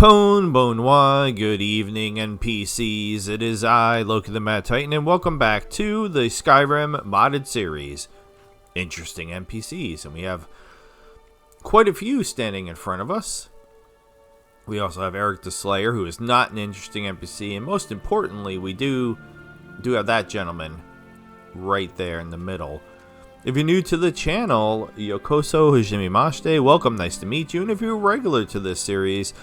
Bonsoir, good evening, NPCs. It is I, Loki the Mad Titan, and welcome back to the Skyrim modded series. Interesting NPCs, and we have quite a few standing in front of us. We also have Eric the Slayer, who is not an interesting NPC, and most importantly, we do have that gentleman right there in the middle. If you're new to the channel, Yokoso Hajimimashite, welcome, nice to meet you. And if you're a regular to this series,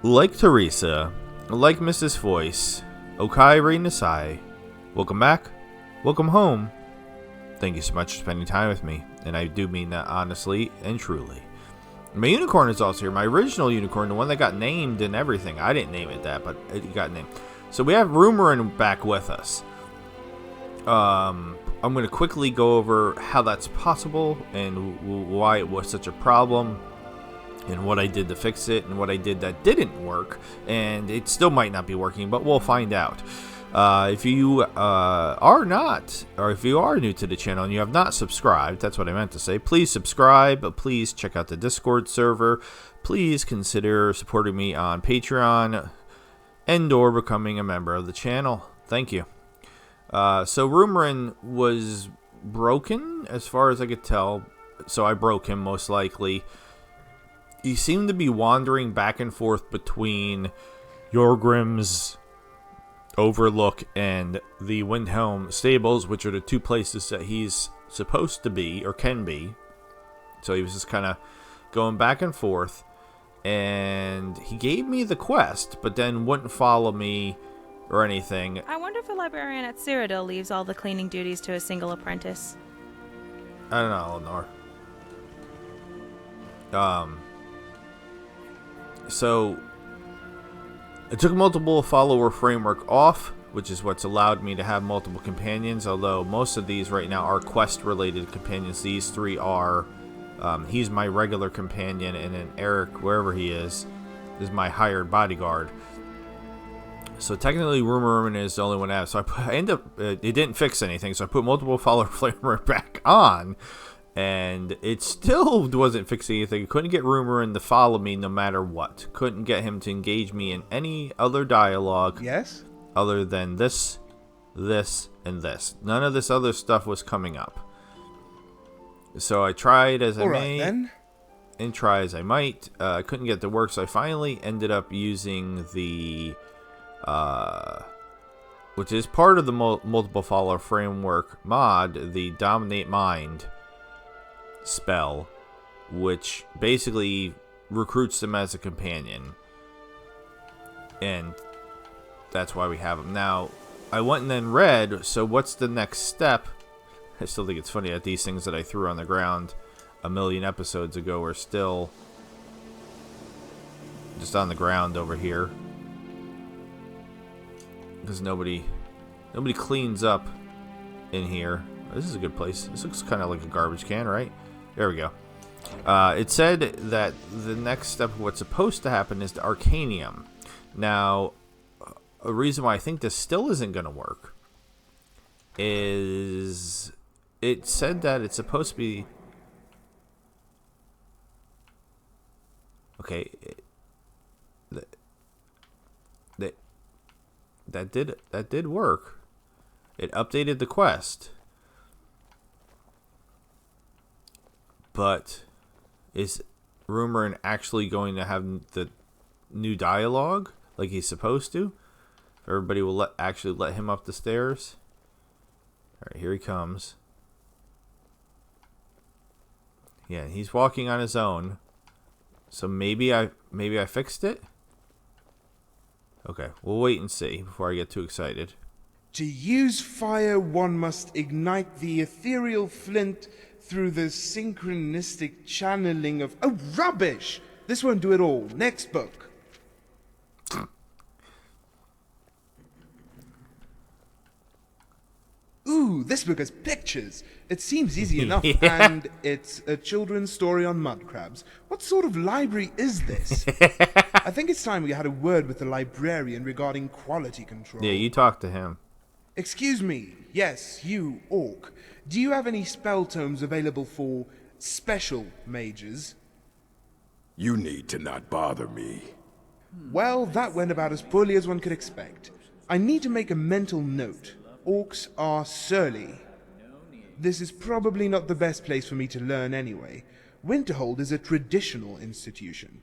like Teresa, like Mrs. Voice, Okairi Nasai, welcome back, welcome home. Thank you so much for spending time with me, and I do mean that honestly and truly. My unicorn is also here, my original unicorn, the one that got named and everything. I didn't name it that, but it got named. So we have Rumarin back with us. I'm going to quickly go over how that's possible and why it was such a problem and what I did to fix it and what I did that didn't work, and it still might not be working, but we'll find out. If you are not, or if you are new to the channel and you have not subscribed, that's what I meant to say, please subscribe, please check out the Discord server, please consider supporting me on Patreon and or becoming a member of the channel. Thank you. So Rumarin was broken as far as I could tell, so I broke him most likely. He seemed to be wandering back and forth between Yorgrim's Overlook and the Windhelm Stables, which are the two places that he's supposed to be, or can be. So he was just kind of going back and forth, and he gave me the quest, but then wouldn't follow me or anything. I wonder if a librarian at Cyrodiil leaves all the cleaning duties to a single apprentice. I don't know, Eleanor. So I took multiple follower framework off, which is what's allowed me to have multiple companions, although most of these right now are quest related companions. These three are, he's my regular companion, and then Eric, wherever he is my hired bodyguard. So technically Rumarin is the only one I have. So I end up, it didn't fix anything, so I put multiple follower framework back on, and it still wasn't fixing anything. Couldn't get Rumarin to follow me no matter what. Couldn't get him to engage me in any other dialogue. Yes? Other than this, and this. None of this other stuff was coming up. So I tried as I may, and try as I might. I couldn't get it to work, so I finally ended up using the, which is part of the multiple follower framework mod, the Dominate Mind spell, which basically recruits them as a companion, and that's why we have them. Now, I went and then read, so what's the next step? I still think it's funny that these things that I threw on the ground a million episodes ago are still just on the ground over here, because nobody cleans up in here. This is a good place. This looks kind of like a garbage can, right? There we go. It said that the next step of what's supposed to happen is the Arcanium. Now, a reason why I think this still isn't going to work is it said that it's supposed to be... Okay. That did work. It updated the quest. But is Rumarin actually going to have the new dialogue like he's supposed to? Everybody will actually let him up the stairs. All right, here he comes. Yeah, he's walking on his own. So maybe I fixed it. Okay, we'll wait and see before I get too excited. To use fire, one must ignite the ethereal flint through the synchronistic channeling of... Oh, rubbish! This won't do it all. Next book. Ooh, this book has pictures. It seems easy enough, Yeah. And it's a children's story on mud crabs. What sort of library is this? I think it's time we had a word with the librarian regarding quality control. Yeah, you talk to him. Excuse me. Yes, you, Orc. Do you have any spell tomes available for special mages? You need to not bother me. Well, that went about as poorly as one could expect. I need to make a mental note. Orcs are surly. This is probably not the best place for me to learn anyway. Winterhold is a traditional institution.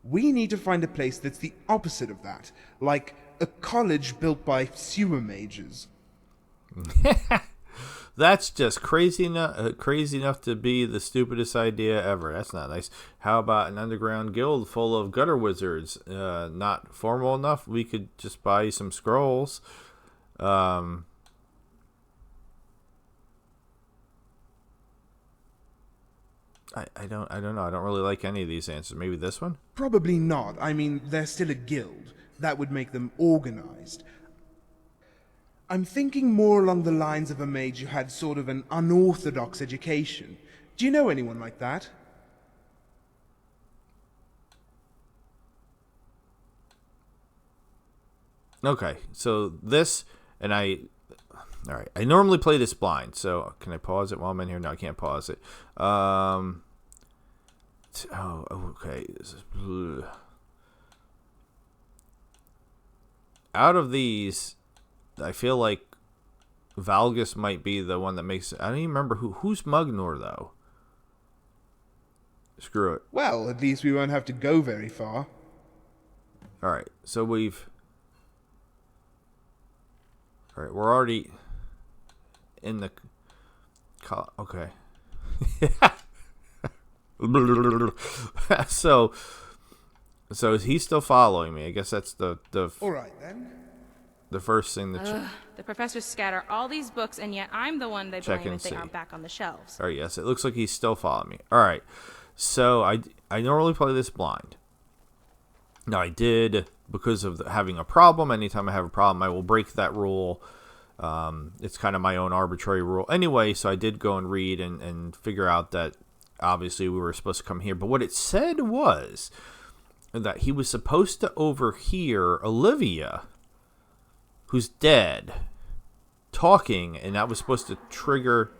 We need to find a place that's the opposite of that, like a college built by sewer mages. That's just crazy enough to be the stupidest idea ever. That's not nice. How about an underground guild full of gutter wizards? Not formal enough? We could just buy some scrolls. I don't know. I don't really like any of these answers. Maybe this one? Probably not. I mean, they're still a guild. That would make them organized. I'm thinking more along the lines of a mage who had sort of an unorthodox education. Do you know anyone like that? Okay, so this, and all right, I normally play this blind, so can I pause it while I'm in here? No, I can't pause it. Okay. Out of these, I feel like Valgus might be the one that makes it. I don't even remember who's Mugnor, though. Screw it. Well, at least we won't have to go very far. Alright, so we're already in the... Okay. so he's still following me. I guess that's the Alright, then. The first thing that The professors scatter all these books, and yet I'm the one they Check blame and if they see. aren't back on the shelves. Alright, yes, it looks like he's still following me. Alright, so I normally play this blind. Now, I did, because of having a problem, anytime I have a problem, I will break that rule. It's kind of my own arbitrary rule. Anyway, so I did go and read and figure out that, obviously, we were supposed to come here. But what it said was that he was supposed to overhear Olivia, who's dead, talking, and that was supposed to trigger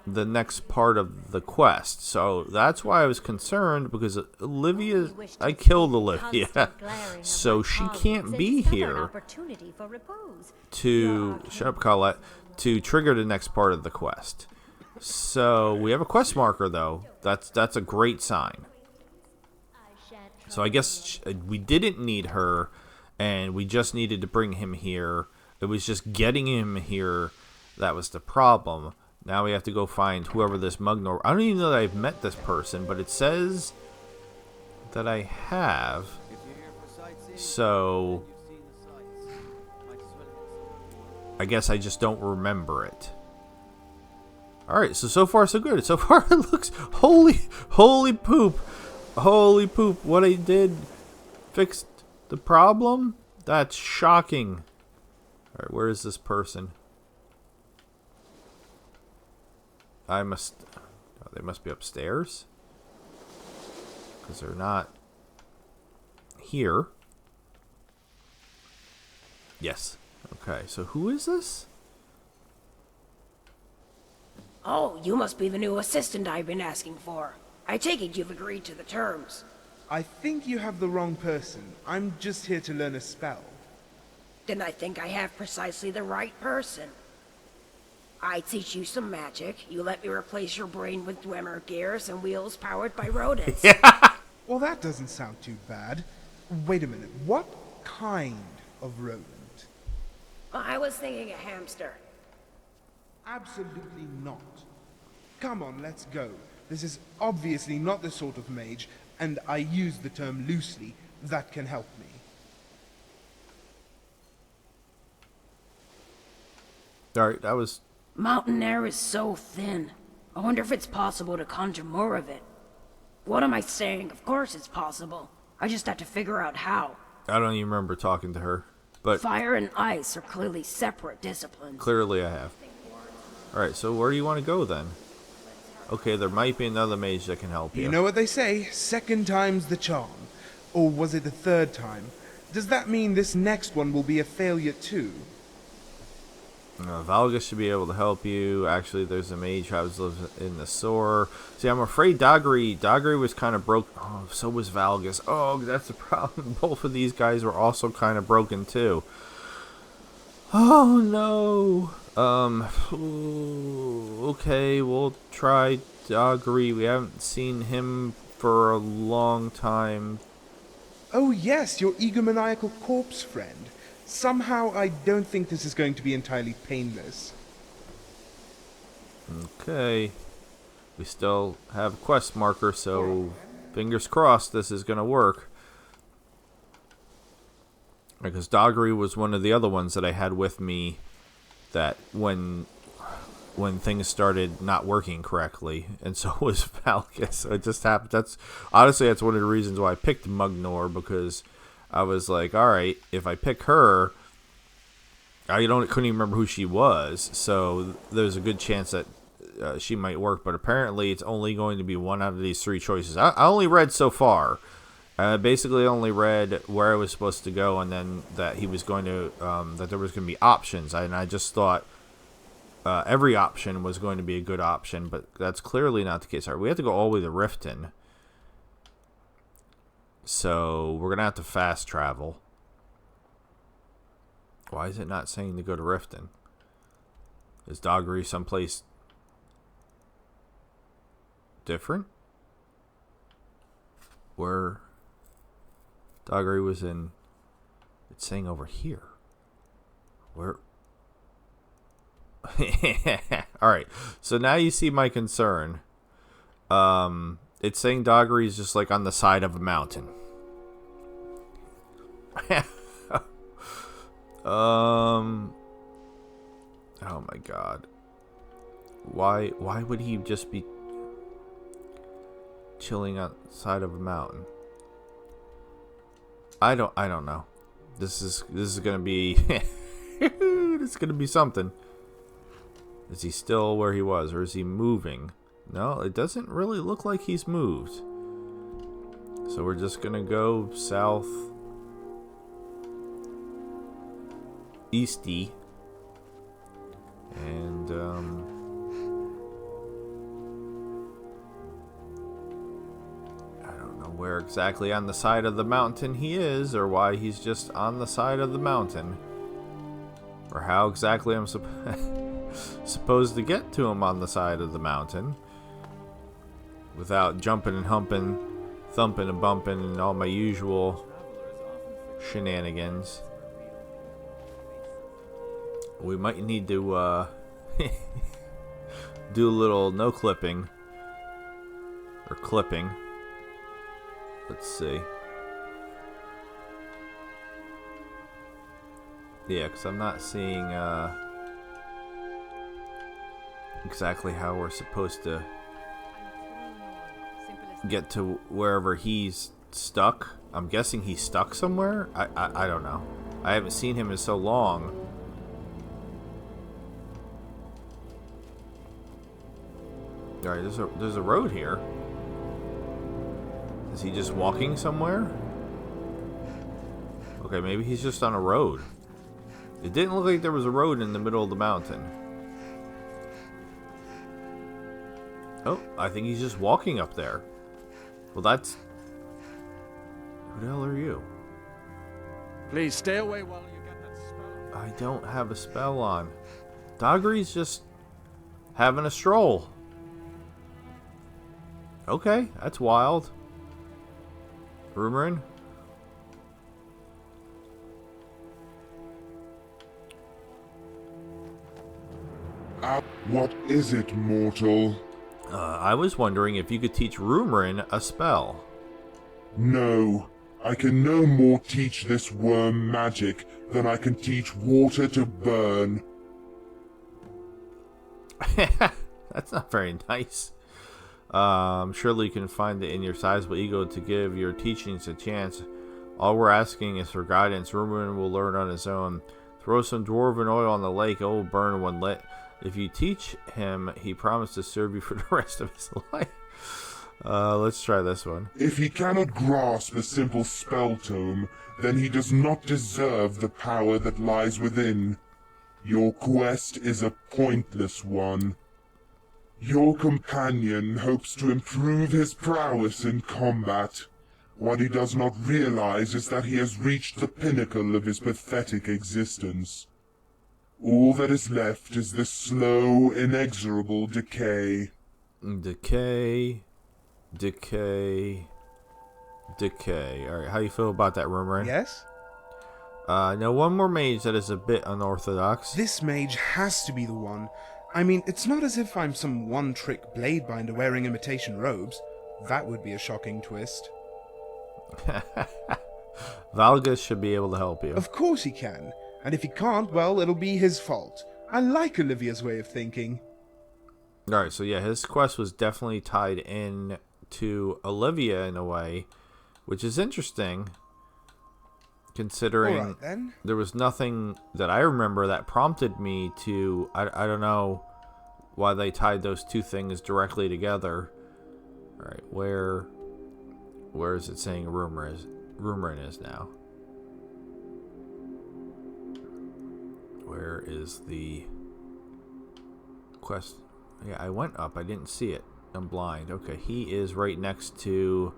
the next part of the quest. So that's why I was concerned, because I killed Olivia, so she can't be here to shut up, Colette, to trigger the next part of the quest. So we have a quest marker, though. That's a great sign. So I guess we didn't need her, and we just needed to bring him here. It was just getting him here that was the problem. Now we have to go find whoever this Mugnor... I don't even know that I've met this person, but it says that I have. So I guess I just don't remember it. Alright, so far so good. So far it looks... Holy poop. Holy poop. What I did fixed the problem? That's shocking. Alright, where is this person? They must be upstairs, because they're not here. Yes. Okay, so who is this? Oh, you must be the new assistant I've been asking for. I take it you've agreed to the terms. I think you have the wrong person. I'm just here to learn a spell. Then I think I have precisely the right person. I teach you some magic, you let me replace your brain with Dwemer gears and wheels powered by rodents. Well, that doesn't sound too bad. Wait a minute, what kind of rodent? I was thinking a hamster. Absolutely not. Come on, let's go. This is obviously not the sort of mage, and I use the term loosely, that can help me. Alright, that was... Mountain air is so thin. I wonder if it's possible to conjure more of it. What am I saying? Of course it's possible. I just have to figure out how. I don't even remember talking to her, but Fire and ice are clearly separate disciplines. clearly I have. Alright, so where do you want to go then? Okay, there might be another mage that can help you. You know what they say, second time's the charm. Or was it the third time? Does that mean this next one will be a failure too? Valgus should be able to help you. Actually, there's a mage who lives in the sewer. See, I'm afraid Doggery was kind of broke. Oh, so was Valgus. Oh, that's the problem. Both of these guys were also kind of broken too. Oh no. Okay, we'll try Doggery. We haven't seen him for a long time. Oh yes, your egomaniacal corpse friend. Somehow I don't think this is going to be entirely painless. Okay. We still have a quest marker, so fingers crossed this is going to work. Because Doggery was one of the other ones that I had with me that when things started not working correctly, and so was Valgus. So it just happened. That's one of the reasons why I picked Mugnor, because I was like, all right, if I pick her, couldn't even remember who she was, so there's a good chance that she might work. But apparently, it's only going to be one out of these three choices. I only read so far. I basically only read where I was supposed to go, and then that he was going to that there was going to be options. And I just thought every option was going to be a good option, but that's clearly not the case. All right, we have to go all the way to Riften. So we're going to have to fast travel. Why is it not saying to go to Riften? Is Doggery someplace different? Where Doggery was in... It's saying over here. Where... Alright, so now you see my concern. It's saying Doggery is just like on the side of a mountain. Oh my god. Why would he just be chilling outside of a mountain? I don't know. This is gonna be it's gonna be something. Is he still where he was, or is he moving? No, it doesn't really look like he's moved. So we're just gonna go south easty, and I don't know where exactly on the side of the mountain he is, or why he's just on the side of the mountain, or how exactly I'm supposed to get to him on the side of the mountain without jumping and humping, thumping and bumping, and all my usual shenanigans. We might need to do a little no clipping or clipping. Let's see. Yeah, because I'm not seeing exactly how we're supposed to get to wherever he's stuck. I'm guessing he's stuck somewhere. I don't know. I haven't seen him in so long. Alright, there's a road here. Is he just walking somewhere? Okay, maybe he's just on a road. It didn't look like there was a road in the middle of the mountain. Oh, I think he's just walking up there. Well, that's... Who the hell are you? Please stay away while you get that spell. I don't have a spell on. Doggery's just having a stroll. Okay, that's wild. Rumarin? What is it, mortal? I was wondering if you could teach Rumarin a spell. No, I can no more teach this worm magic than I can teach water to burn. That's not very nice. Surely you can find it in your sizable ego to give your teachings a chance. All we're asking is for guidance. Rumarin will learn on his own. Throw some dwarven oil on the lake. It will burn when lit. If you teach him, he promised to serve you for the rest of his life. Let's try this one. If he cannot grasp a simple spell tome, then he does not deserve the power that lies within. Your quest is a pointless one. Your companion hopes to improve his prowess in combat. What he does not realize is that he has reached the pinnacle of his pathetic existence. All that is left is the slow, inexorable decay. Decay. Alright, how you feel about that, Rumarin? Yes? Now one more mage that is a bit unorthodox. This mage has to be the one. I mean, it's not as if I'm some one-trick blade binder wearing imitation robes. That would be a shocking twist. Valgus should be able to help you. Of course he can. And if he can't, well, it'll be his fault. I like Olivia's way of thinking. Alright, so yeah, his quest was definitely tied in to Olivia in a way, which is interesting, considering Alright then. there was nothing that I remember that prompted me to... I don't know why they tied those two things directly together. Alright, where is it saying Rumarin is now? Where is the quest? Yeah, I went up. I didn't see it. I'm blind. Okay, he is right next to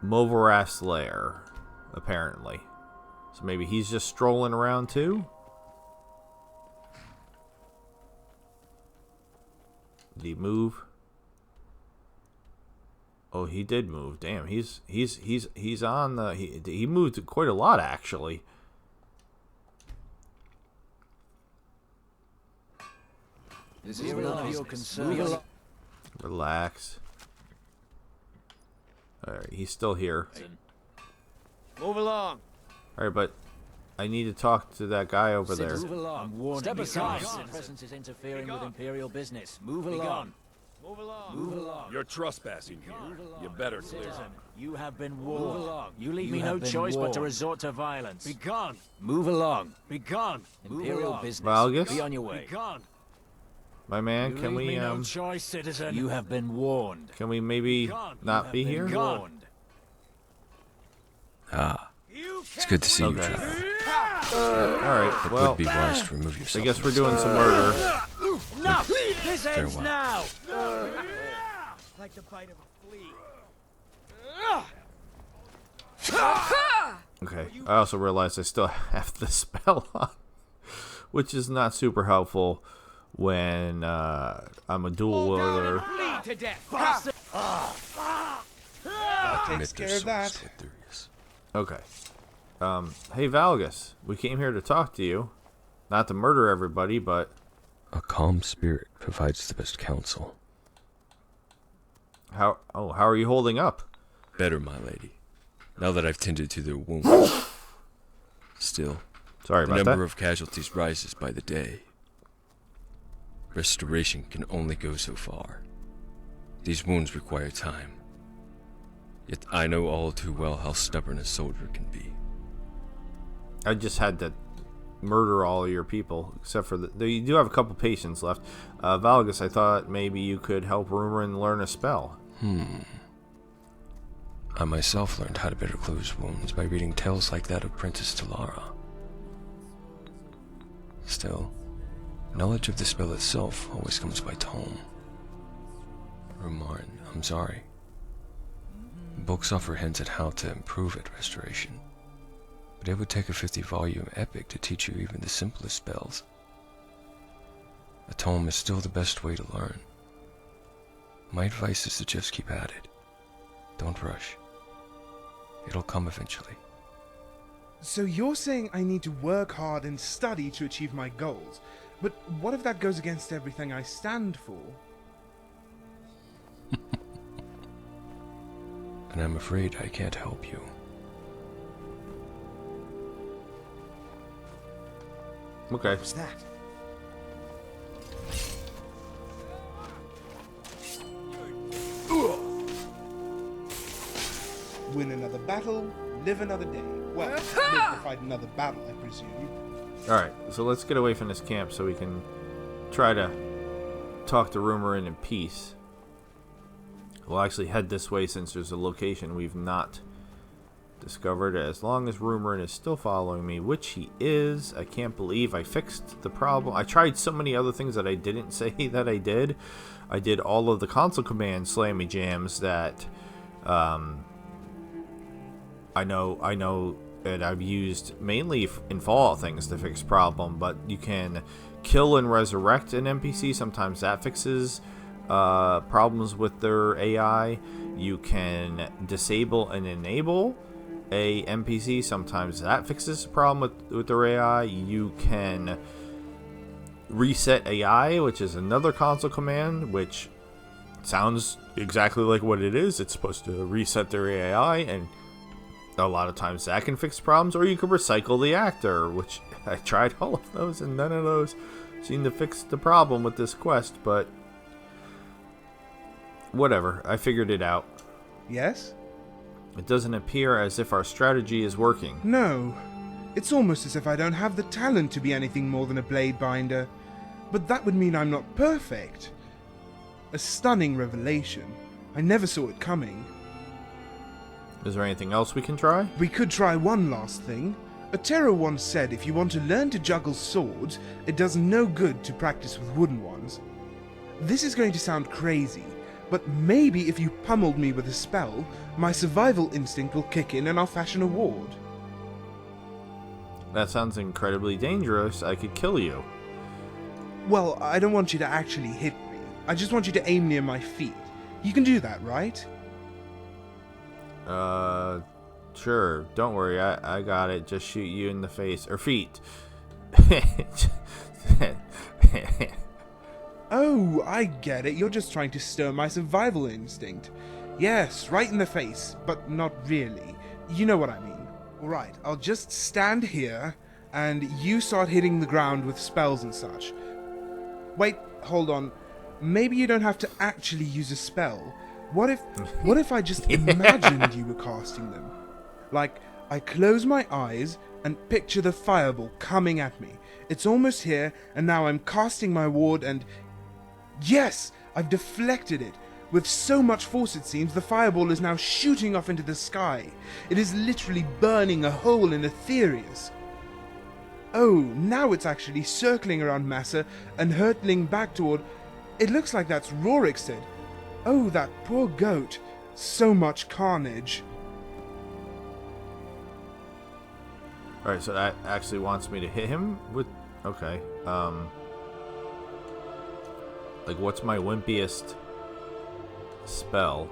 Movarast's lair, apparently. So maybe he's just strolling around too? Did he move? Oh, he did move. Damn, he's on the... He moved quite a lot, actually. This is none of your concern. Relax. Alright, he's still here. Move along. Alright, but I need to talk to that guy over there. Move along. Step aside. Your presence is interfering with Imperial business. Move along. Move along. Move along. You're trespassing here. You better clear. Citizen, you have been warned. Move along. You leave me no choice but to resort to violence. Be gone. Move along. Be gone. Imperial along. business. Valgus? Be on your way. Be gone. My man, You can leave we me no choice, citizen. You have been warned. can we maybe Gone. not be here? Gone. Ah, it's good to see you, Okay. Trevor. Alright, It well, would be wise to remove I yourself. guess we're from doing this some area. murder. No! This ends Farewell. now! Like the bite of a flea. Okay, I also realized I still have the spell on, which is not super helpful when I'm a dual wielder. Bleed to death! That takes Admit their care of that. souls were curious. Okay. Hey Valgus, we came here to talk to you. Not to murder everybody, but... A calm spirit provides the best counsel. How are you holding up? Better, my lady. Now that I've tended to their wounds. Still, Sorry the about number that. of casualties rises by the day. Restoration can only go so far. These wounds require time. Yet I know all too well how stubborn a soldier can be. I just had to murder all of your people, except for you do have a couple patients left. Valgus, I thought maybe you could help Rumarin learn a spell. I myself learned how to better close wounds by reading tales like that of Princess Nayara. Still, knowledge of the spell itself always comes by tome. Rumarin, I'm sorry. Books offer hints at how to improve at restoration, but it would take a 50-volume epic to teach you even the simplest spells. A tome is still the best way to learn. My advice is to just keep at it. Don't rush. It'll come eventually. So you're saying I need to work hard and study to achieve my goals. But what if that goes against everything I stand for? And I'm afraid I can't help you. Okay. What's that? Win another battle, live another day. Well, live to fight another battle, I presume. Alright, so let's get away from this camp so we can try to talk to Rumarin in peace. We'll actually head this way since there's a location we've not Discovered as long as Rumarin is still following me, which he is. I can't believe I fixed the problem. I tried so many other things that I didn't say that I did. I did all of the console command slammy jams that I know that I've used mainly in Fallout things to fix problem, but you can kill and resurrect an NPC. Sometimes that fixes problems with their AI. You can disable and enable a NPC. Sometimes that fixes a problem with their AI. You can reset AI, which is another console command, which sounds exactly like what it is. It's supposed to reset their AI, and a lot of times that can fix problems. Or you can recycle the actor, which I tried all of those, and none of those seem to fix the problem with this quest, but whatever. I figured it out. Yes? It doesn't appear as if our strategy is working. No. It's almost as if I don't have the talent to be anything more than a blade binder. But that would mean I'm not perfect. A stunning revelation. I never saw it coming. Is there anything else we can try? We could try one last thing. Otero once said if you want to learn to juggle swords, it does no good to practice with wooden ones. This is going to sound crazy, but maybe if you pummeled me with a spell, my survival instinct will kick in and I'll fashion a ward. That sounds incredibly dangerous. I could kill you. Well, I don't want you to actually hit me. I just want you to aim near my feet. You can do that, right? Sure. Don't worry. I got it. Just shoot you in the face. Or feet. Oh, I get it. You're just trying to stir my survival instinct. Yes, right in the face, but not really. You know what I mean. Alright, I'll just stand here, and you start hitting the ground with spells and such. Wait, hold on. Maybe you don't have to actually use a spell. What if I just imagined you were casting them? Like, I close my eyes and picture the fireball coming at me. It's almost here, and now I'm casting my ward and... Yes! I've deflected it. With so much force it seems, the fireball is now shooting off into the sky. It is literally burning a hole in Aetherius. Oh, now it's actually circling around Massa and hurtling back toward... It looks like that's Rorikstead. Oh, that poor goat. So much carnage. Alright, so that actually wants me to hit him with... Okay, like, what's my wimpiest spell?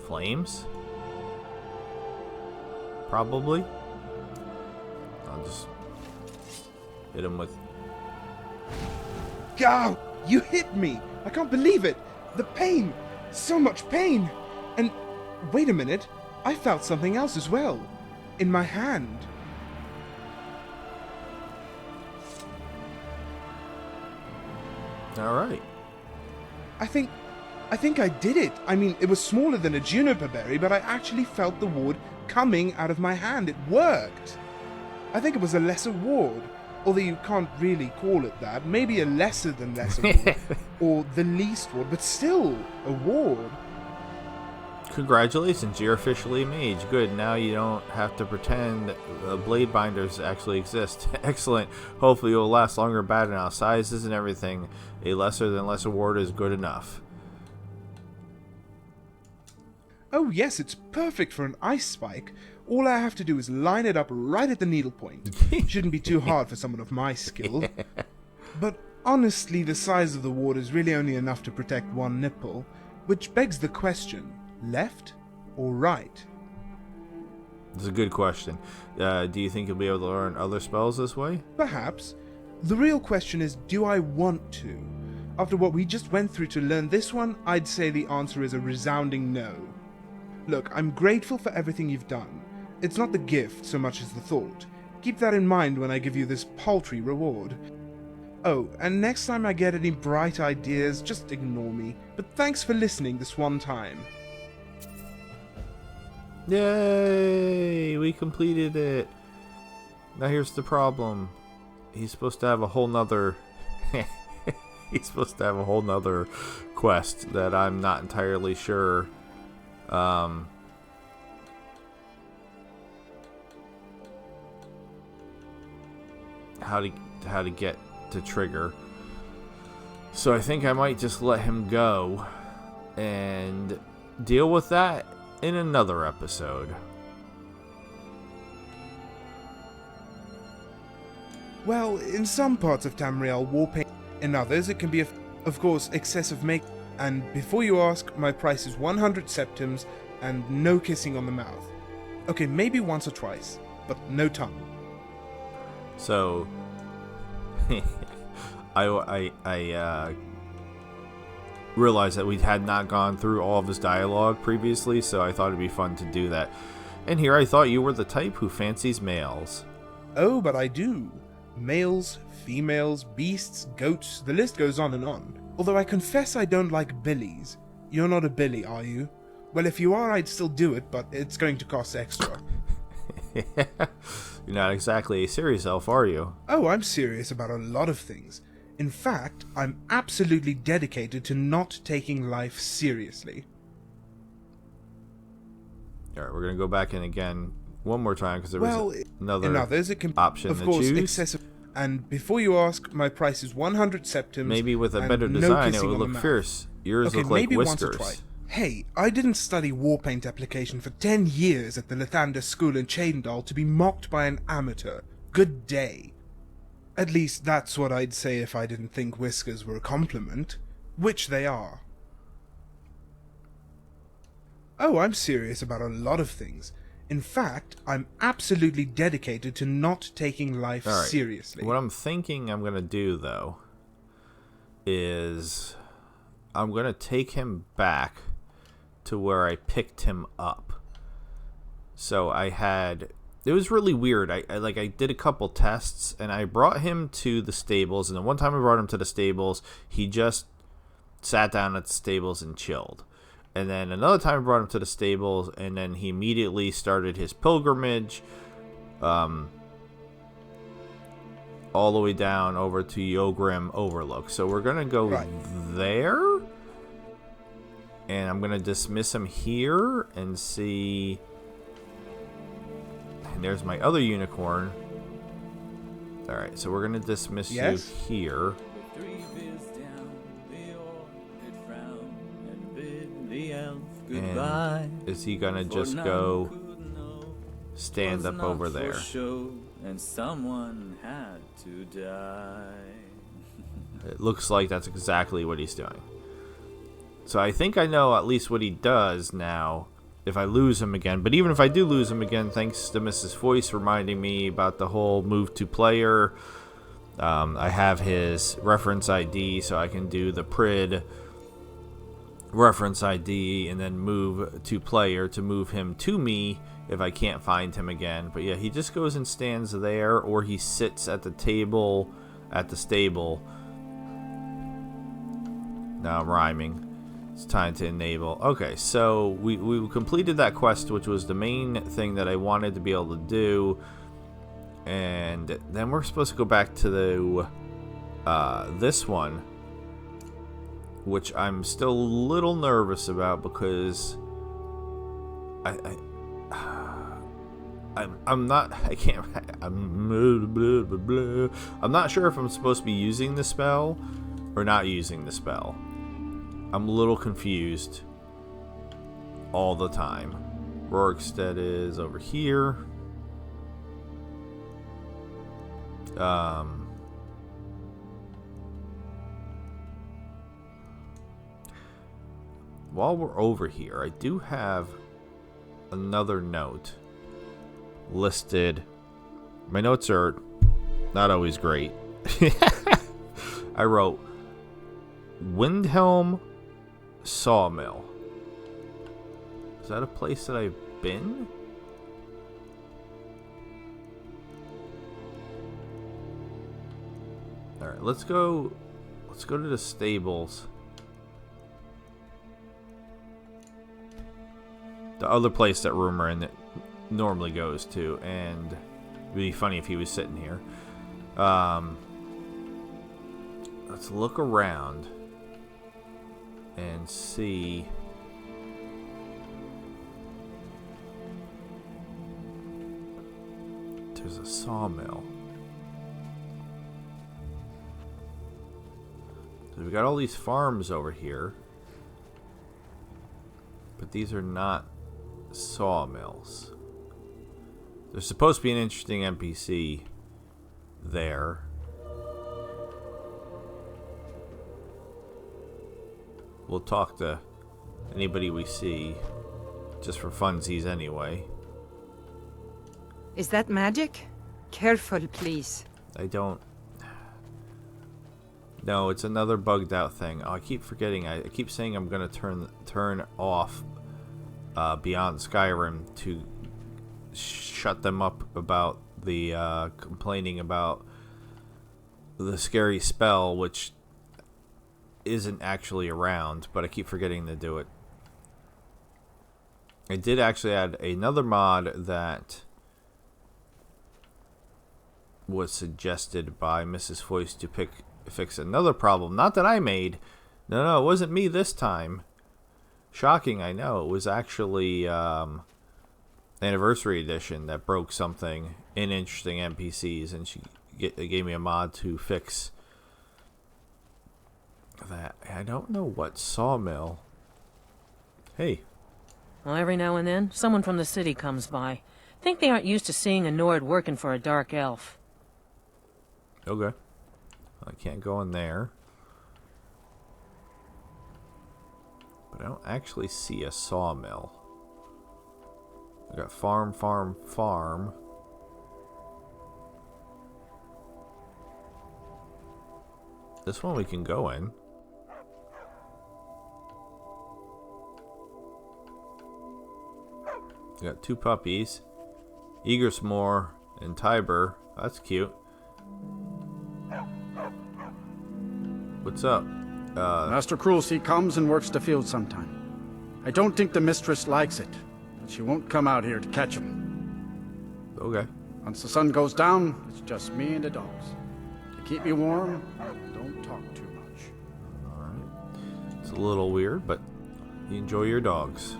Flames? Probably. I'll just hit him with... Ow! You hit me! I can't believe it! The pain! So much pain! And... wait a minute. I felt something else as well. In my hand. Alright. I think I did it. I mean, it was smaller than a juniper berry, but I actually felt the ward coming out of my hand. It worked. I think it was a lesser ward. Although you can't really call it that. Maybe a lesser than lesser ward. Or the least ward, but still a ward. Congratulations, you're officially a mage. Good, now you don't have to pretend blade binders actually exist. Excellent. Hopefully you'll last longer in battle now. Sizes and everything. A lesser than lesser ward is good enough. Oh yes, it's perfect for an ice spike. All I have to do is line it up right at the needle point. Shouldn't be too hard for someone of my skill. But honestly, the size of the ward is really only enough to protect one nipple. Which begs the question, left or right? It's a good question. Do you think you'll be able to learn other spells this way? Perhaps. The real question is, do I want to? After what we just went through to learn this one, I'd say the answer is a resounding no. Look, I'm grateful for everything you've done. It's not the gift so much as the thought. Keep that in mind when I give you this paltry reward. Oh, and next time I get any bright ideas, just ignore me. But thanks for listening this one time. Yay! We completed it. Now here's the problem. He's supposed to have a whole nother He's supposed to have a whole nother quest that I'm not entirely sure. How to get to trigger. So I think I might just let him go and deal with that in another episode. Well, in some parts of Tamriel, war paint. In others, it can be, of course, excessive make. And before you ask, my price is 100 septims and no kissing on the mouth. Okay, maybe once or twice, but no tongue. So, I realized that we had not gone through all of his dialogue previously, so I thought it'd be fun to do that. And here I thought you were the type who fancies males. Oh, but I do. Males, females, beasts, goats, the list goes on and on. Although I confess I don't like billies. You're not a billy, are you? Well, if you are, I'd still do it, but it's going to cost extra. You're not exactly a serious elf, are you? Oh, I'm serious about a lot of things. In fact, I'm absolutely dedicated to not taking life seriously. Alright, we're going to go back in again one more time because there was another in others, it can, option of to course, choose. Excessive. And before you ask, my price is 100 septims. Maybe with a and better no design, it kissing would on the look mouth. fierce. Yours Okay, look like maybe once or whiskers. twice. Hey, I didn't study war paint application for 10 years at the Lathander School in Chaindal to be mocked by an amateur. Good day. At least that's what I'd say if I didn't think whiskers were a compliment. Which they are. Oh, I'm serious about a lot of things. In fact, I'm absolutely dedicated to not taking life seriously. What I'm thinking I'm going to do, though, is I'm going to take him back to where I picked him up. So it was really weird. I did a couple tests, and I brought him to the stables, and then one time I brought him to the stables, he just sat down at the stables and chilled. And then another time I brought him to the stables, and then he immediately started his pilgrimage all the way down over to Yogrim Overlook. So we're going to go there, and I'm going to dismiss him here and see. And there's my other unicorn. Alright, so we're going to dismiss you here. And is he gonna just go stand up over there? And someone had to die. It looks like that's exactly what he's doing. So I think I know at least what he does now if I lose him again. But even if I do lose him again, thanks to Mrs. Voice reminding me about the whole move to player, I have his reference ID, so I can do the PRID reference ID and then move to player to move him to me if I can't find him again. But yeah, he just goes and stands there, or he sits at the table at the stable. Now I'm rhyming. It's time to enable. Okay, so we completed that quest, which was the main thing that I wanted to be able to do. And then we're supposed to go back to the this one, which I'm still a little nervous about because I'm not sure if I'm supposed to be using the spell or not using the spell. I'm a little confused all the time. Rorikstead is over here. While we're over here, I do have another note listed. My notes are not always great. I wrote Windhelm Sawmill. Is that a place that I've been? Alright, let's go to the stables. The other place that Rumarin normally goes to, and it'd be funny if he was sitting here. let's look around and see. There's a sawmill. So we've got all these farms over here, but these are not sawmills. There's supposed to be an interesting NPC there. We'll talk to anybody we see, just for funsies anyway. Is that magic? Careful, please. I don't... No, it's another bugged out thing. Oh, I keep forgetting. I keep saying I'm going to turn off Beyond Skyrim to shut them up about the complaining about the scary spell, which isn't actually around, but I keep forgetting to do it. I did actually add another mod that was suggested by Mrs. Foyce to fix another problem. Not that I made. No, it wasn't me this time. Shocking, I know. It was actually Anniversary Edition that broke something in Interesting NPCs, and she gave me a mod to fix that. I don't know what sawmill. Hey. Well, every now and then, someone from the city comes by. Think they aren't used to seeing a Nord working for a dark elf. Okay. I can't go in there. But I don't actually see a sawmill. I got farm. This one we can go in. We got 2 puppies. Eagersmore and Tiber. That's cute. What's up? Master Cruelty comes and works the field sometime. I don't think the mistress likes it, but she won't come out here to catch him. Okay. Once the sun goes down, it's just me and the dogs. To keep me warm, don't talk too much. Alright. It's a little weird, but you enjoy your dogs.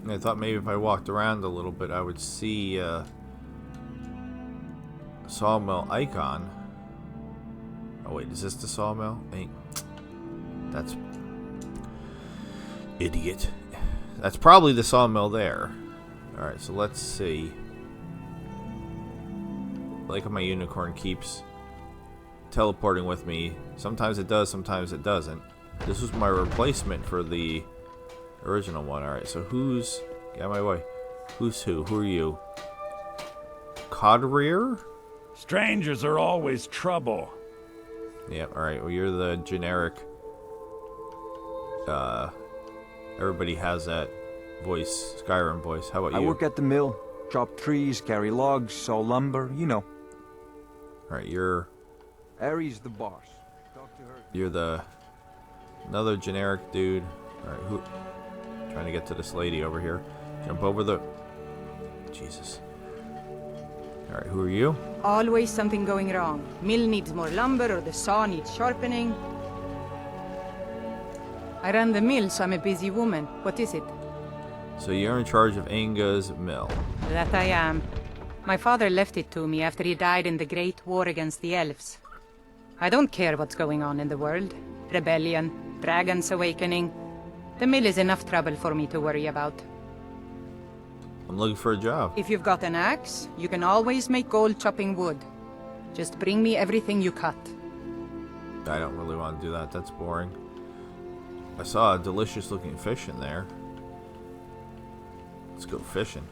I thought maybe if I walked around a little bit, I would see a sawmill icon. Oh wait, is this the sawmill? That's idiot. That's probably the sawmill there. Alright, so let's see. I like how my unicorn keeps teleporting with me. Sometimes it does, sometimes it doesn't. This was my replacement for the original one. Alright, so who's... Get out of my way. Who's who? Who are you? Codrear? Strangers are always trouble. Yep, alright. Well, you're the generic... everybody has that voice. Skyrim voice. How about you? I work at the mill. Chop trees, carry logs, saw lumber, you know. Alright, you're... Aries the boss. Talk to her. You're the... Another generic dude. Alright, who... Trying to get to this lady over here. Jump over the... Jesus. Alright, who are you? Always something going wrong. Mill needs more lumber or the saw needs sharpening. I run the mill, so I'm a busy woman. What is it? So you're in charge of Inga's mill. That I am. My father left it to me after he died in the Great War against the elves. I don't care what's going on in the world. Rebellion, dragons awakening. The mill is enough trouble for me to worry about. I'm looking for a job. If you've got an axe, you can always make gold chopping wood. Just bring me everything you cut. I don't really want to do that. That's boring. I saw a delicious looking fish in there. Let's go fishing.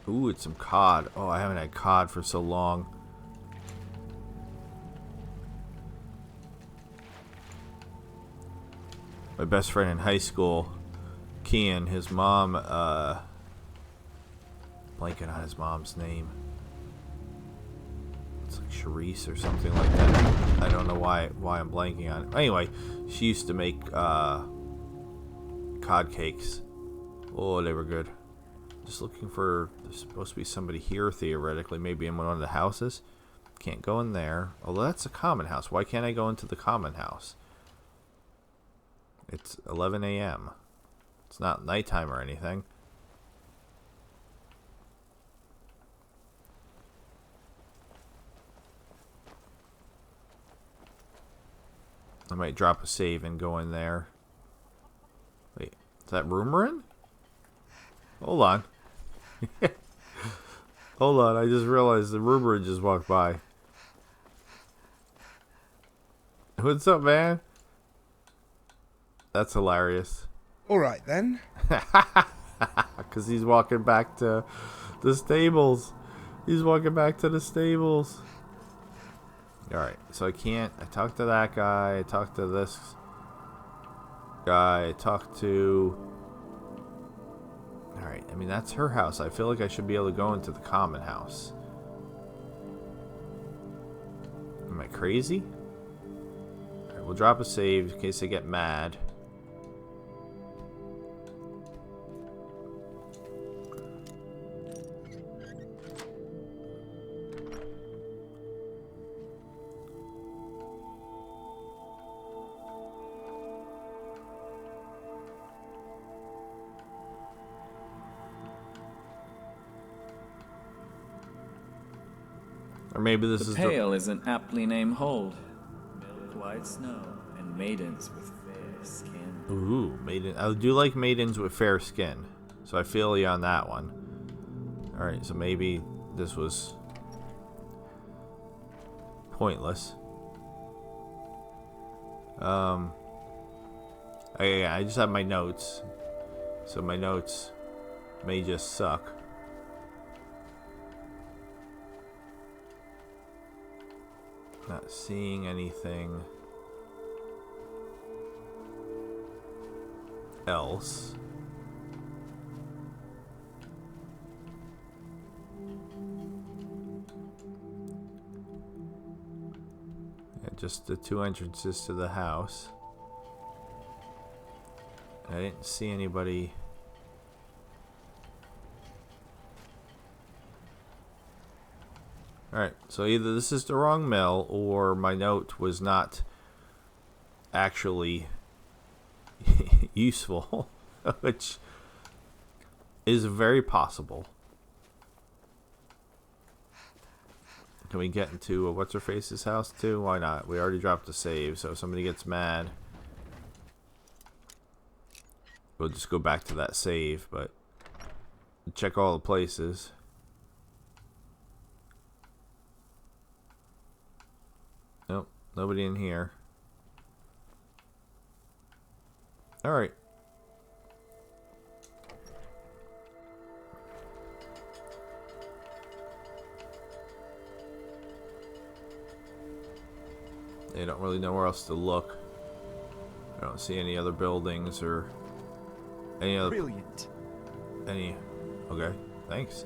Ooh, it's some cod. Oh, I haven't had cod for so long. My best friend in high school, Kian, his mom, blanking on his mom's name. It's like Charisse or something like that. I don't know why I'm blanking on it. Anyway, she used to make cod cakes. Oh, they were good. just looking for... There's supposed to be somebody here, theoretically. Maybe in one of the houses. Can't go in there. Although that's a common house. Why can't I go into the common house? It's 11 a.m. It's not nighttime or anything. I might drop a save and go in there. Wait, is that Rumarin? Hold on. Hold on, I just realized the Rumarin just walked by. What's up, man? That's hilarious. Alright then. Because he's walking back to the stables. He's walking back to the stables. Alright, so I talked to that guy, I talked to this guy, I talked to... Alright, I mean, that's her house. I feel like I should be able to go into the common house. Am I crazy? Alright, we'll drop a save in case I get mad. Or maybe this is the Pale is an aptly named hold. Milk white snow and maidens with fair skin. Ooh, maiden. I do like maidens with fair skin. So I feel you on that one. Alright, so maybe this was pointless. I just have my notes. So my notes may just suck. Not seeing anything else. Yeah, just the two entrances to the house. I didn't see anybody. Alright, so either this is the wrong mill or my note was not actually useful, which is very possible. Can we get into what's-her-face's house too? Why not? We already dropped a save, so if somebody gets mad, we'll just go back to that save, but check all the places. Nope, nobody in here. Alright. They don't really know where else to look. I don't see any other buildings or any other... Brilliant. Okay, thanks.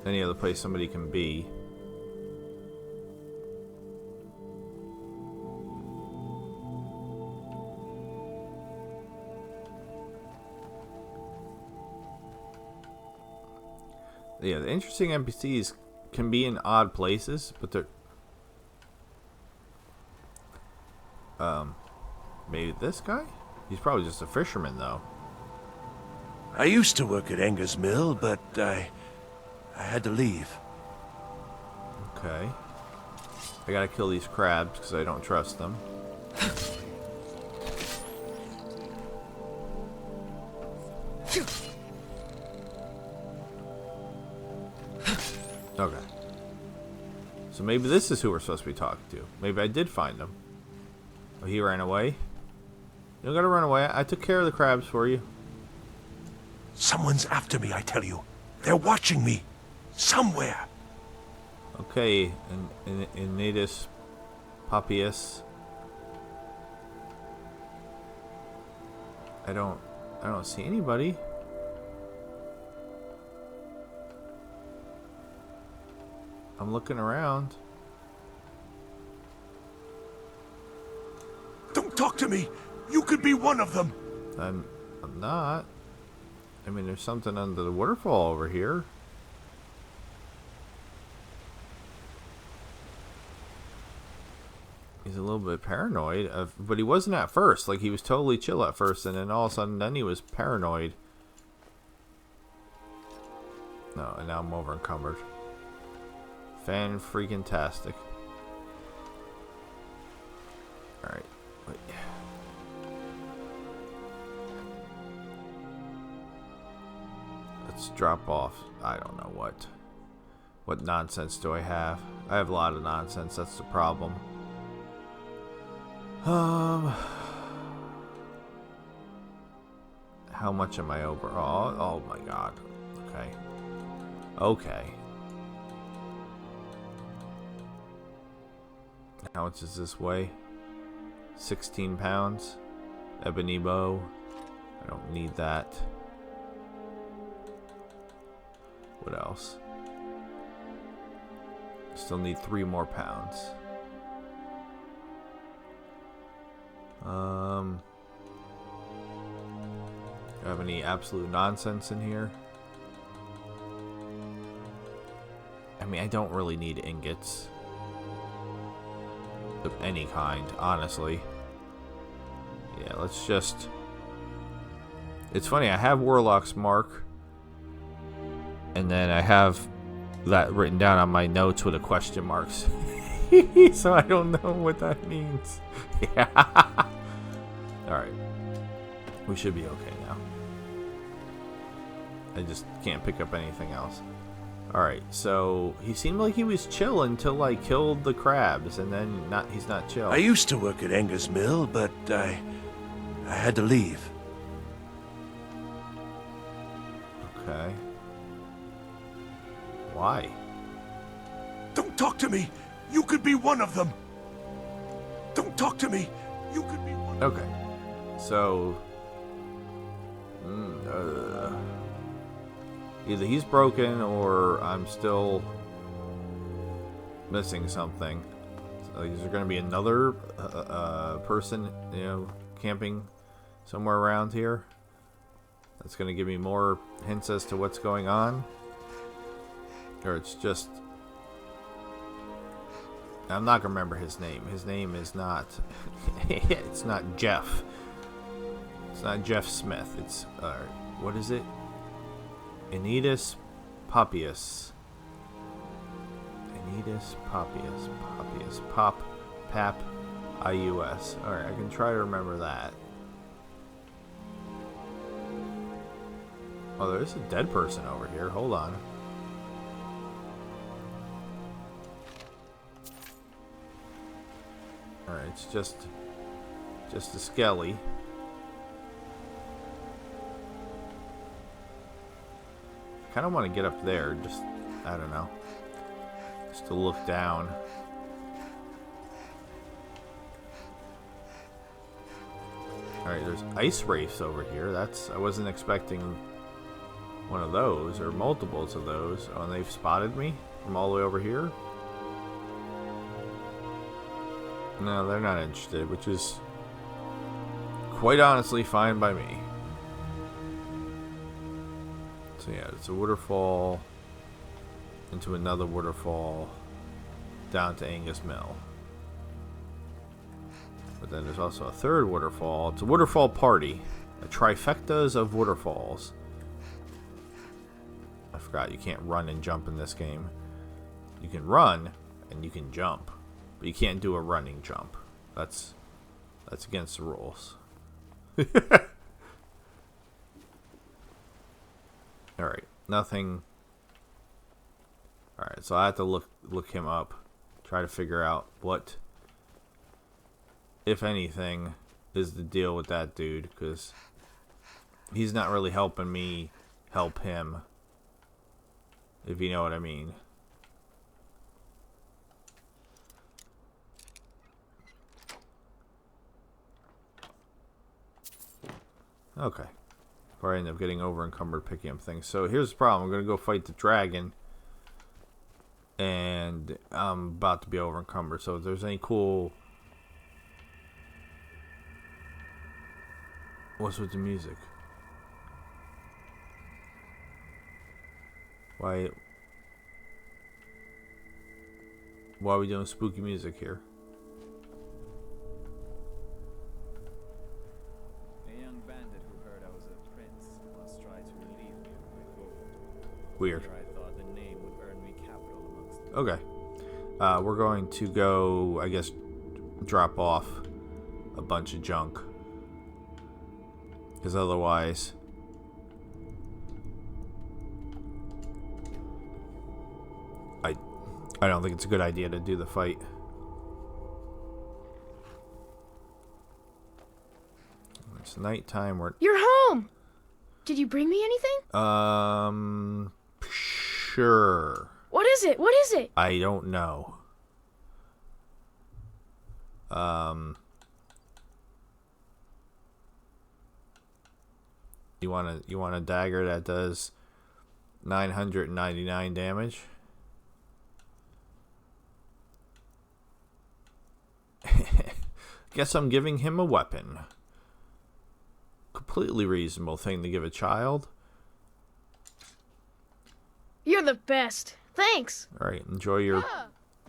Any other place somebody can be. Yeah, the interesting NPCs can be in odd places, but they're... maybe this guy? He's probably just a fisherman, though. I used to work at Enger's mill, but I had to leave. Okay. I gotta kill these crabs because I don't trust them. Okay. So maybe this is who we're supposed to be talking to. Maybe I did find him. Oh, he ran away? You don't gotta run away. I took care of the crabs for you. Someone's after me, I tell you. They're watching me. Somewhere. Okay, in Natus Papias. I don't see anybody. I'm looking around. Don't talk to me. You could be one of them. I'm not. I mean, there's something under the waterfall over here. He's a little bit paranoid, but he wasn't at first. Like, he was totally chill at first, and then all of a sudden, then he was paranoid. No, and now I'm over encumbered. Fan-freaking-tastic. Alright, wait. Let's drop off. I don't know what. What nonsense do I have? I have a lot of nonsense, that's the problem. How much am I over? Oh my god. Okay. Okay. How much is this weigh? 16 pounds. Ebony bow. I don't need that. What else? Still need 3 more pounds. Do I have any absolute nonsense in here? I mean, I don't really need ingots of any kind, honestly. Yeah, let's just... It's funny, I have Warlock's Mark, and then I have that written down on my notes with a question marks. So I don't know what that means. Yeah. Alright. We should be okay now. I just can't pick up anything else. Alright, so he seemed like he was chill until I killed the crabs, and then he's not chill. I used to work at Enger's Mill, but I had to leave. Okay. Why? Don't talk to me! You could be one of them! Don't talk to me! You could be one of them! Okay. So... either he's broken or I'm still missing something. So is there going to be another person, you know, camping somewhere around here? That's going to give me more hints as to what's going on? Or it's just... I'm not going to remember his name. His name is not... it's not Jeff. It's not Jeff Smith. It's... what is it? Anitas Poppius. Anitas Poppius. Poppius. Pop. Pap. IUS. Alright, I can try to remember that. Oh, there's a dead person over here. Hold on. Alright, it's just a skelly. I kind of want to get up there, just, I don't know, just to look down. Alright, there's ice wraiths over here. I wasn't expecting one of those, or multiples of those. Oh, and they've spotted me from all the way over here? No, they're not interested, which is quite honestly fine by me. So yeah, it's a waterfall into another waterfall down to Angus Mill. But then there's also a third waterfall. It's a waterfall party. A trifectas of waterfalls. I forgot you can't run and jump in this game. You can run and you can jump, but you can't do a running jump. That's against the rules. Alright, nothing. Alright, so I have to look him up. Try to figure out what, if anything, is the deal with that dude, because he's not really helping me help him, if you know what I mean. Okay. Before I end up getting over encumbered picking up things. So here's the problem. I'm going to go fight the dragon. And I'm about to be over encumbered. So if there's any cool... What's with the music? Why are we doing spooky music here? A young bandit who heard I was a prince once tried to relieve me of my gold. Weird. Here I thought the name would earn me capital amongst them. Okay. We're going to go, I guess, drop off a bunch of junk. Because otherwise... I don't think it's a good idea to do the fight. It's nighttime. You're home! Did you bring me anything? Sure. What is it? What is it? I don't know. You want a dagger that does 999 damage? Guess I'm giving him a weapon. Completely reasonable thing to give a child. You're the best. Thanks. Alright, enjoy your...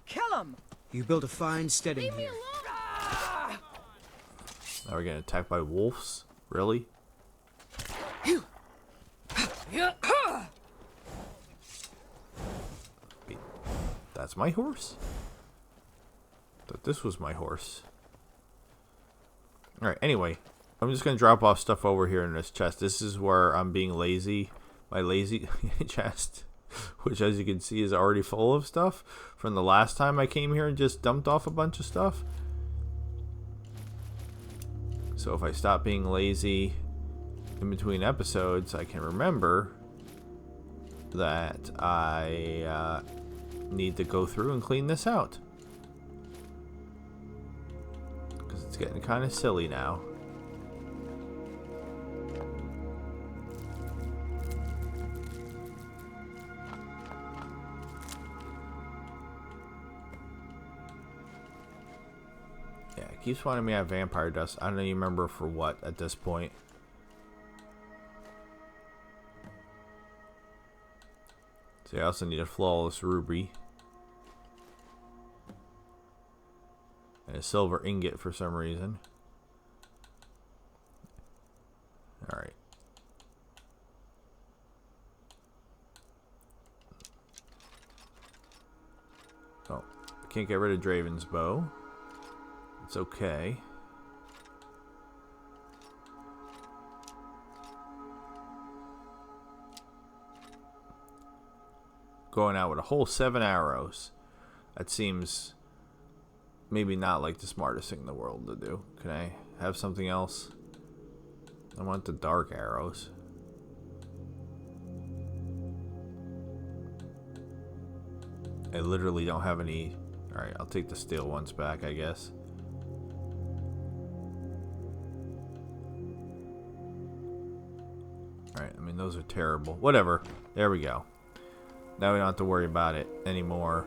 Kill him! You built a fine steading Leave me here. alone. Now we're getting attacked by wolves? Really? Wait, that's my horse? Thought this was my horse. Alright, anyway. I'm just going to drop off stuff over here in this chest. This is where I'm being lazy. My lazy chest. Which, as you can see, is already full of stuff. From the last time I came here and just dumped off a bunch of stuff. So if I stop being lazy in between episodes, I can remember that I need to go through and clean this out. Because it's getting kind of silly now. Yeah, it keeps wanting me to have vampire dust. I don't even remember for what at this point. So I also need a flawless ruby. And a silver ingot for some reason. Alright. Oh, I can't get rid of Draven's bow. It's okay. Going out with a whole 7 arrows. That seems maybe not like the smartest thing in the world to do. Can I have something else? I want the dark arrows. I literally don't have any. Alright, I'll take the steel ones back, I guess. Alright, I mean, those are terrible. Whatever. There we go. Now we don't have to worry about it anymore.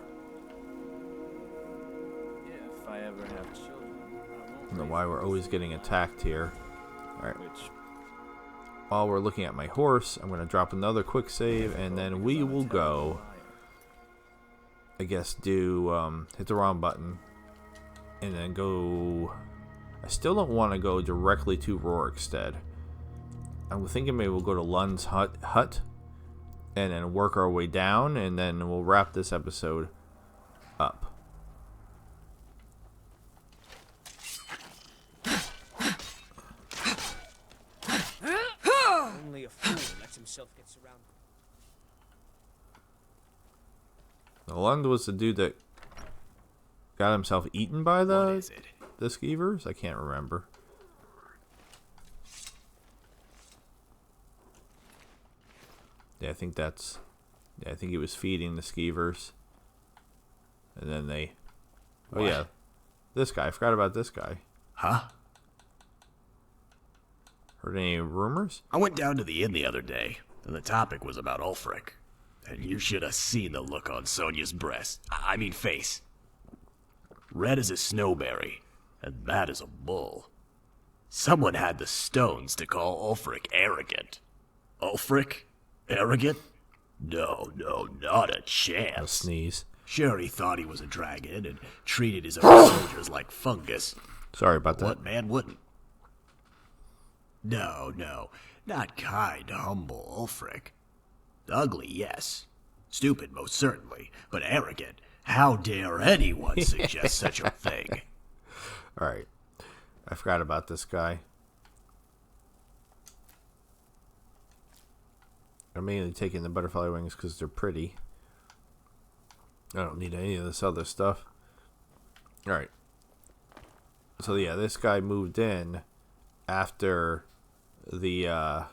If I ever have children, I don't know why we're always getting attacked here. Alright. While we're looking at my horse, I'm going to drop another quick save, and then we will go, I guess, do, hit the wrong button, and then go, I still don't want to go directly to Rorikstead. I'm thinking maybe we'll go to Lund's hut, and then work our way down, and then we'll wrap this episode up. Only a fool lets himself get surrounded. Lund was the dude that got himself eaten by the skeevers? I can't remember. Yeah, I think that's... Yeah, I think he was feeding the skeevers. And then they... Oh, What? yeah. This guy. I forgot about this guy. Huh? Heard any rumors? I went down to the inn the other day, and the topic was about Ulfric. And you should have seen the look on Sonia's breast. I mean face. Red as a snowberry, and mad as a bull. Someone had the stones to call Ulfric arrogant. Ulfric? Arrogant? No, not a chance. A sneeze. Sure, he thought he was a dragon and treated his own soldiers like fungus. Sorry about that. What man wouldn't? No, not kind, humble Ulfric. Ugly, yes. Stupid, most certainly. But arrogant. How dare anyone suggest such a thing? Alright. I forgot about this guy. I'm mainly taking the butterfly wings because they're pretty. I don't need any of this other stuff. Alright. So yeah, this guy moved in after the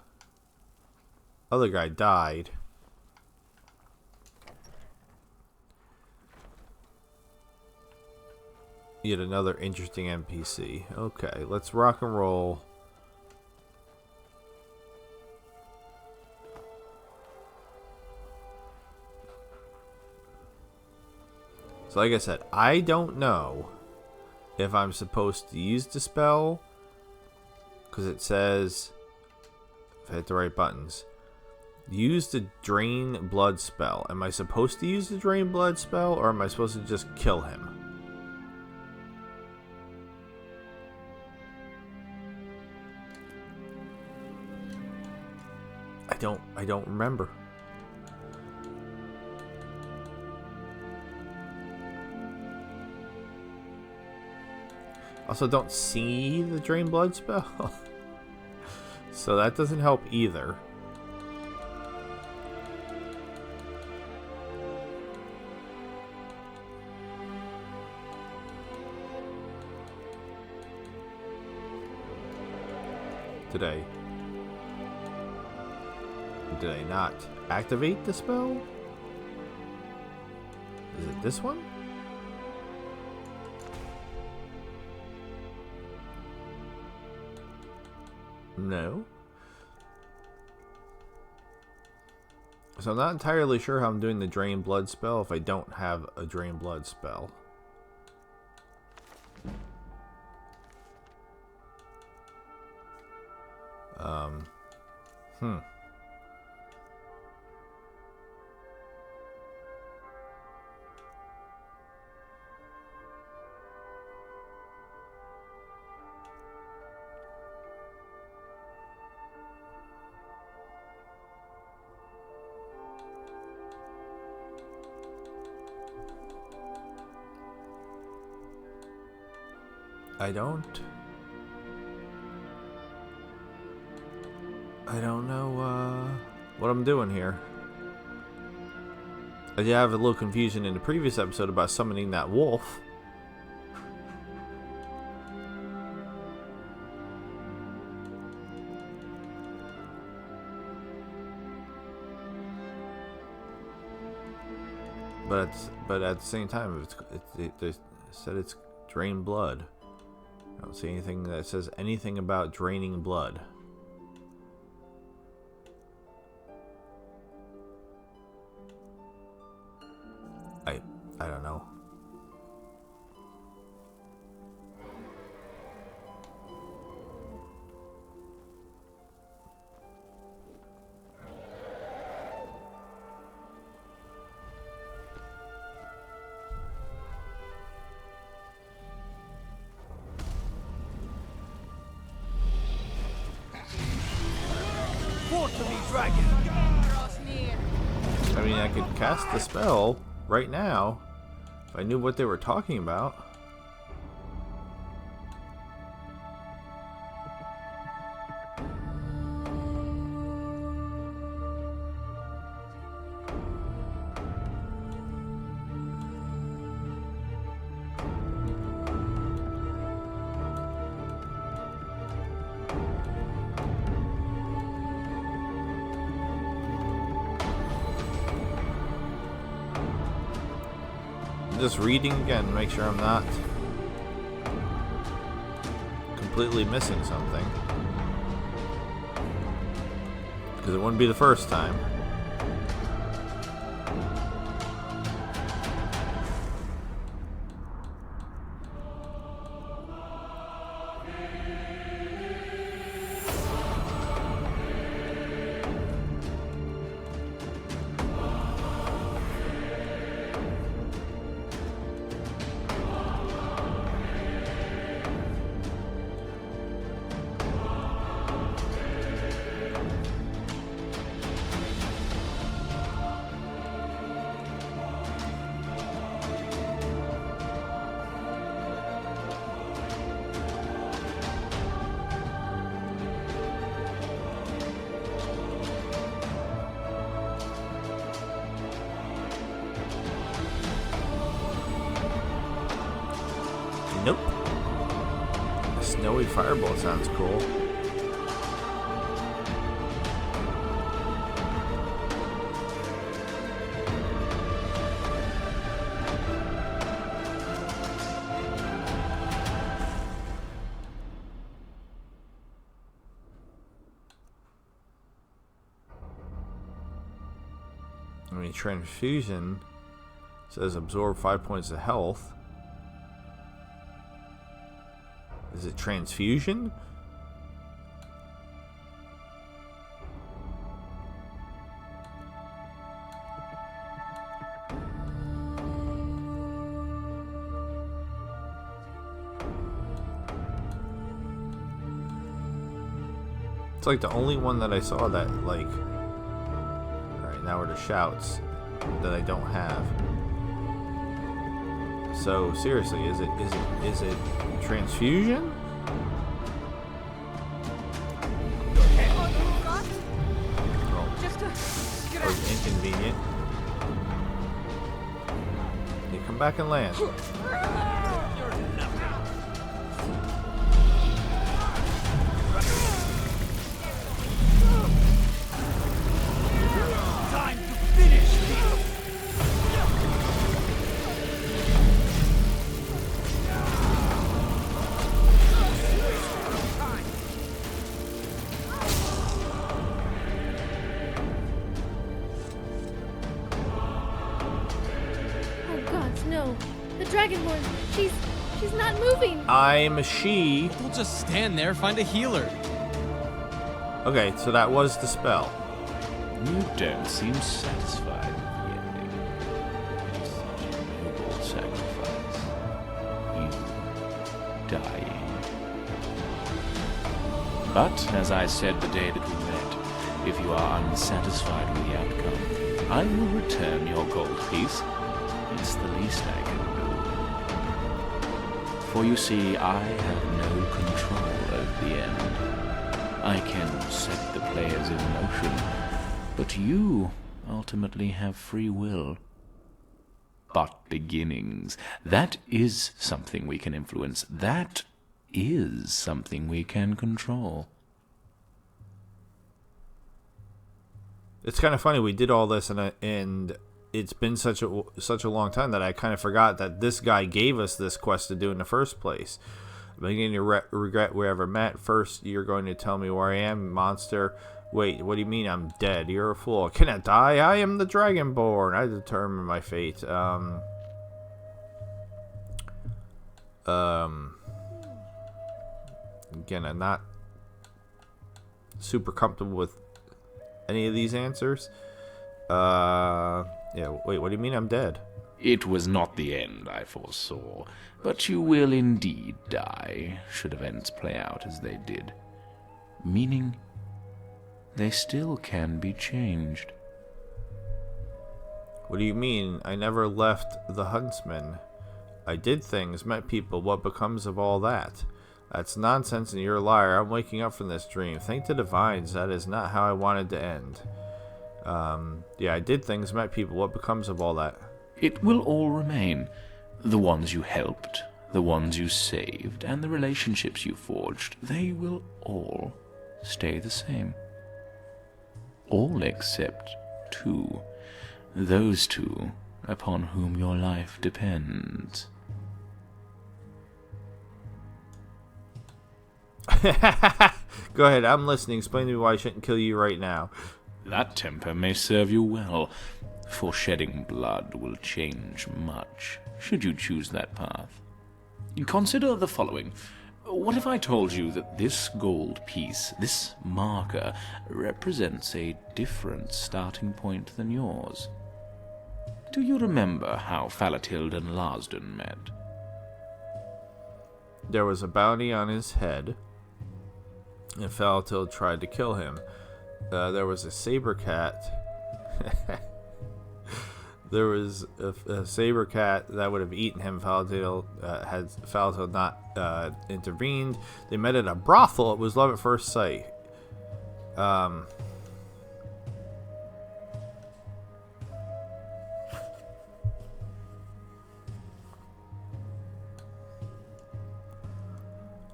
other guy died. Yet another interesting NPC. Okay, let's rock and roll. So like I said, I don't know if I'm supposed to use the spell, because it says, if I hit the right buttons, use the drain blood spell. Am I supposed to use the drain blood spell, or am I supposed to just kill him? I don't remember. Also, don't see the drain blood spell. So that doesn't help either. Did I not activate the spell? Is it this one? No. So I'm not entirely sure how I'm doing the drain blood spell if I don't have a drain blood spell. I don't know what I'm doing here. I did have a little confusion in the previous episode about summoning that wolf. But at the same time, they said it's drain blood. I don't see anything that says anything about draining blood. I don't know. I mean, I could cast the spell right now if I knew what they were talking about. Just reading again to make sure I'm not completely missing something, because it wouldn't be the first time. Nope. A snowy fireball sounds cool. I mean, transfusion says absorb 5 points of health. Is it transfusion? It's like the only one that I saw that, like... Alright, now we're to shouts that I don't have. So, seriously, is it transfusion? That was inconvenient. You come back and land. Time to finish this! Oh gods, no. The Dragonborn, she's not moving. I'm a she. Don't just stand there, find a healer. Okay, so that was the spell. You don't seem satisfied with the ending. Such a noble sacrifice. You dying. But, as I said the day that we met, if you are unsatisfied with the outcome, I will return your gold piece. It's the least I can do. For you see, I have no control over the end. I can set the players in motion, but you ultimately have free will. But beginnings, that is something we can influence. That is something we can control. It's kind of funny. We did all this, and it's been such a long time that I kind of forgot that this guy gave us this quest to do in the first place. I'm beginning to regret we ever met. First, you're going to tell me where I am, monster. Wait, what do you mean I'm dead? You're a fool. Can I die? I am the Dragonborn. I determine my fate. Again, I'm not super comfortable with any of these answers. Yeah, wait, what do you mean I'm dead? It was not the end I foresaw, but you will indeed die, should events play out as they did. Meaning, they still can be changed. What do you mean? I never left the Huntsman. I did things, met people. What becomes of all that? That's nonsense and you're a liar. I'm waking up from this dream. Thank the divines, that is not how I wanted to end. Yeah, I did things, met people. What becomes of all that? It will all remain. The ones you helped, the ones you saved, and the relationships you forged, they will all stay the same. All except two. Those two upon whom your life depends. Go ahead, I'm listening. Explain to me why I shouldn't kill you right now. That temper may serve you well, for shedding blood will change much, should you choose that path. Consider the following. What if I told you that this gold piece, this marker, represents a different starting point than yours? Do you remember how Falatild and Larsden met? There was a bounty on his head, and Falatild tried to kill him. There was a saber cat. There was a saber cat that would have eaten him. Falatild had Falatild not intervened. They met at a brothel. It was love at first sight.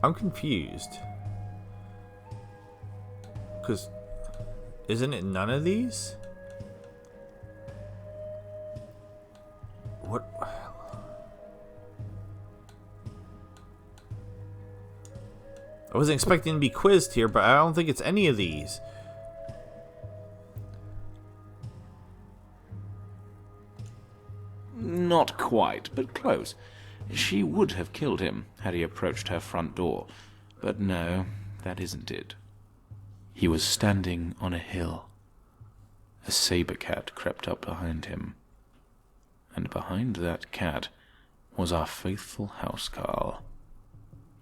I'm confused. Because isn't it none of these? What? I wasn't expecting to be quizzed here, but I don't think it's any of these. Not quite, but close. She would have killed him had he approached her front door. But no, that isn't it. He was standing on a hill. A saber cat crept up behind him. And behind that cat was our faithful housecarl.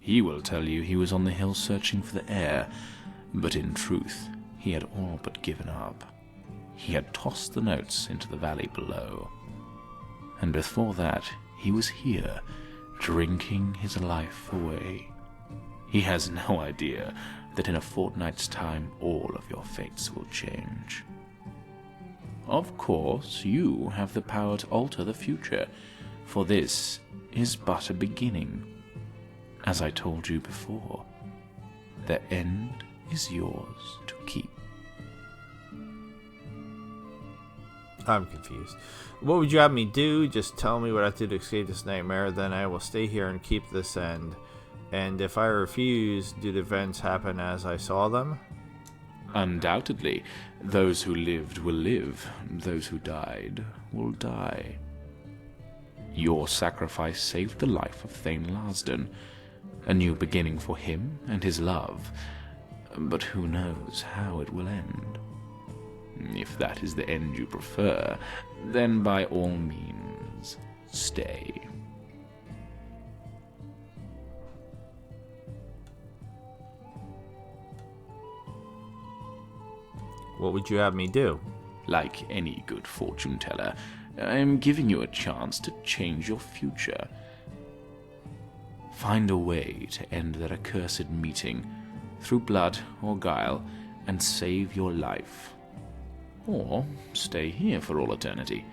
He will tell you he was on the hill searching for the heir, but in truth he had all but given up. He had tossed the notes into the valley below. And before that, he was here, drinking his life away. He has no idea that in a fortnight's time all of your fates will change. Of course, you have the power to alter the future, for this is but a beginning. As I told you before, the end is yours to keep. I'm confused. What would you have me do? Just tell me what I have to do to escape this nightmare, then I will stay here and keep this end. And if I refuse, do the events happen as I saw them? Undoubtedly. Those who lived will live. Those who died will die. Your sacrifice saved the life of Thane Larsden. A new beginning for him and his love. But who knows how it will end? If that is the end you prefer, then by all means, stay. What would you have me do? Like any good fortune teller, I am giving you a chance to change your future. Find a way to end that accursed meeting, through blood or guile, and save your life. Or stay here for all eternity.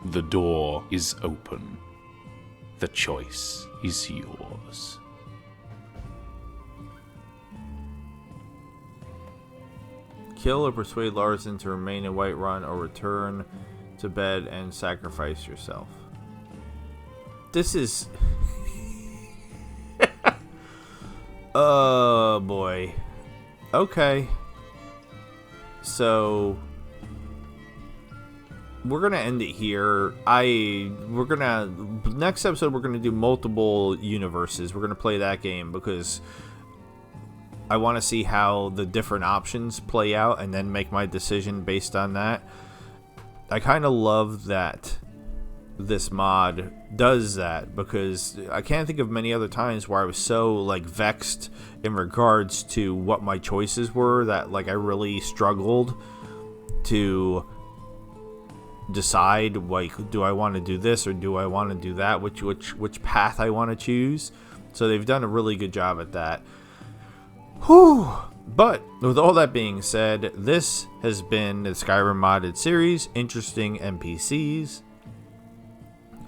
The door is open. The choice is yours. Kill or persuade Larson to remain in Whiterun, or return to bed and sacrifice yourself. This is... oh boy. Okay. So we're gonna end it here. Next episode we're gonna do multiple universes. We're gonna play that game because I want to see how the different options play out and then make my decision based on that. I kind of love that this mod does that, because I can't think of many other times where I was so like vexed in regards to what my choices were that like I really struggled to decide, like, do I want to do this or do I want to do that, which path I want to choose. So they've done a really good job at that. Whew. But with all that being said, this has been the Skyrim modded series, Interesting NPCs.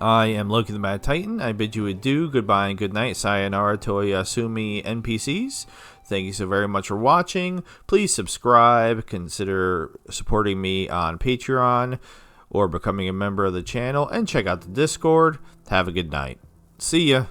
I am Loki the Mad Titan. I bid you adieu, goodbye, and good night. Sayonara to Yasumi NPCs. Thank you so very much for watching. Please subscribe. Consider supporting me on Patreon or becoming a member of the channel. And check out the Discord. Have a good night. See ya.